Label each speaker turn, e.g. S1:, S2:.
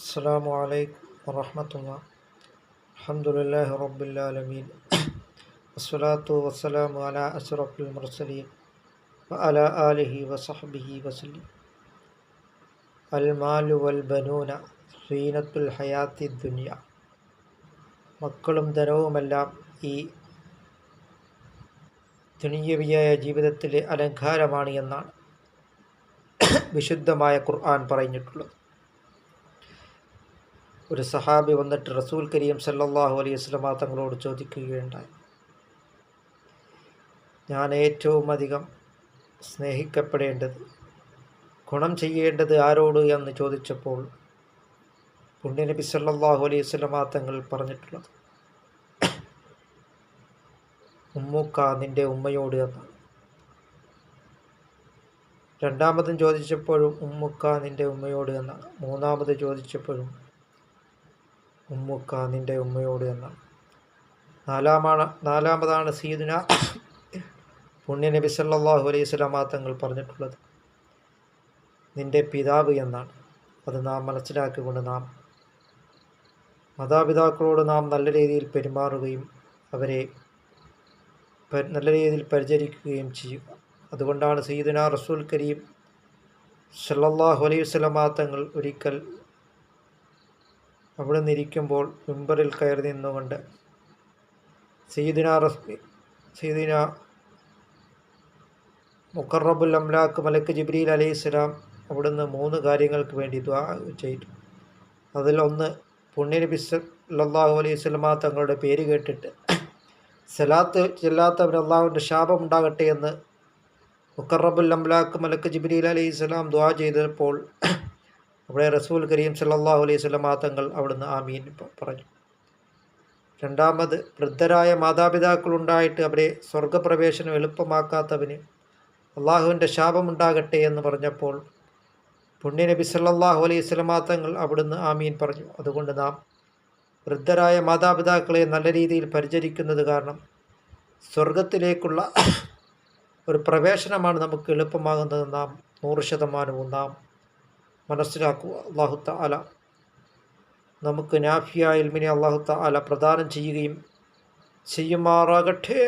S1: السلام عليكم ورحمة الله. الحمد لله رب العالمين والصلاة والسلام على أشرف المرسلين وعلى آله وصحبه وسلم. المال والبنون زينة الحياة الدنيا. മക്കളും ധനവുമെല്ലാം ഈ ദുനിയവിയായ ജീവിതത്തിലെ അലങ്കാരമാണ് എന്നാണ് വിശുദ്ധമായ ഖുർആൻ പറഞ്ഞിട്ടുള്ളത്. ഒരു സഹാബി വന്നിട്ട് റസൂൽ കരീം സല്ലല്ലാഹു അലൈഹി വസല്ലമ തങ്ങളോട് ചോദിക്കുകയുണ്ടായി, ഞാൻ ഏറ്റവും അധികം സ്നേഹിക്കപ്പെടേണ്ടത്, ഗുണം ചെയ്യേണ്ടത് ആരോട് എന്ന് ചോദിച്ചപ്പോൾ പുണ്യനബി സല്ലല്ലാഹു അലൈഹി വസല്ലമ തങ്ങൾ പറഞ്ഞിട്ടുള്ളത് ഉമ്മുക്ക, നിൻ്റെ ഉമ്മയോട് എന്നാണ്. രണ്ടാമതും ചോദിച്ചപ്പോഴും ഉമ്മുക്ക, നിൻ്റെ ഉമ്മയോട് എന്നാണ്. മൂന്നാമത് ചോദിച്ചപ്പോഴും ഉമ്മുക്ക, നിൻ്റെ ഉമ്മയോട് എന്നാണ്. നാലാമതാണ് സയ്യിദുനാ പുണ്യനബി സല്ലല്ലാഹു അലൈഹി വസല്ലമ തങ്ങൾ പറഞ്ഞിട്ടുള്ളത് നിൻ്റെ പിതാവ് എന്നാണ്. അത് നാം മനസ്സിലാക്കിക്കൊണ്ട് നാം മാതാപിതാക്കളോട് നാം നല്ല രീതിയിൽ പെരുമാറുകയും അവരെ നല്ല രീതിയിൽ പരിചരിക്കുകയും ചെയ്യുക. അതുകൊണ്ടാണ് സയ്യിദുനാ റസൂൽ കരീം സല്ലല്ലാഹു അലൈഹി വസല്ലമ തങ്ങൾ ഒരിക്കൽ അവിടെ നിന്നിരിക്കുമ്പോൾ മിമ്പറിൽ കയറി നിന്നുകൊണ്ട് സയ്യിദുനാ മുഖറബുൽ അംലാക്ക് മലക്ക് ജിബ്രീൽ അലൈഹിസ്സലാം അവിടുന്ന് 3 കാര്യങ്ങൾക്ക് വേണ്ടി ദുആ ചെയ്തു. അതിലൊന്ന് പുണ്യനബി സല്ലല്ലാഹു അലൈഹി വസല്ലമ തങ്ങളുടെ പേര് കേട്ടിട്ട് സലാത്ത് ചെല്ലാത്തവർ അള്ളാഹുവിൻ്റെ ശാപം ഉണ്ടാകട്ടെ എന്ന് മുഖറബുൽ അംലാക്ക് മലക്ക് ജിബ്രീൽ അലൈഹിസ്സലാം ദുആ ചെയ്തപ്പോൾ അവിടെ റസൂൽ കരീം സല്ലല്ലാഹു അലൈഹി വസല്ലമ തങ്ങൾ അവിടുന്ന് ആമീൻ പറഞ്ഞു. രണ്ടാമത്, വൃദ്ധരായ മാതാപിതാക്കളുണ്ടായിട്ട് അവരെ സ്വർഗപ്രവേശനം എളുപ്പമാക്കാത്തവന് അള്ളാഹുവിൻ്റെ ശാപമുണ്ടാകട്ടെ എന്ന് പറഞ്ഞപ്പോൾ പുണ്യനബി സല്ലല്ലാഹു അലൈഹി വസല്ലമ തങ്ങൾ അവിടുന്ന് ആമീൻ പറഞ്ഞു. അതുകൊണ്ട് നാം വൃദ്ധരായ മാതാപിതാക്കളെ നല്ല രീതിയിൽ പരിചരിക്കുന്നത് കാരണം സ്വർഗത്തിലേക്കുള്ള ഒരു പ്രവേശനമാണ് നമുക്ക് എളുപ്പമാകുന്നത് നാം 100% നാം മനസ്സിലാക്കുക. അല്ലാഹു തആല നമുക്ക് നാഫിയ ഇൽമിനെ അല്ലാഹു തആല പ്രദാനം ചെയ്യുകയും ചെയ്യുമാറാകട്ടെ.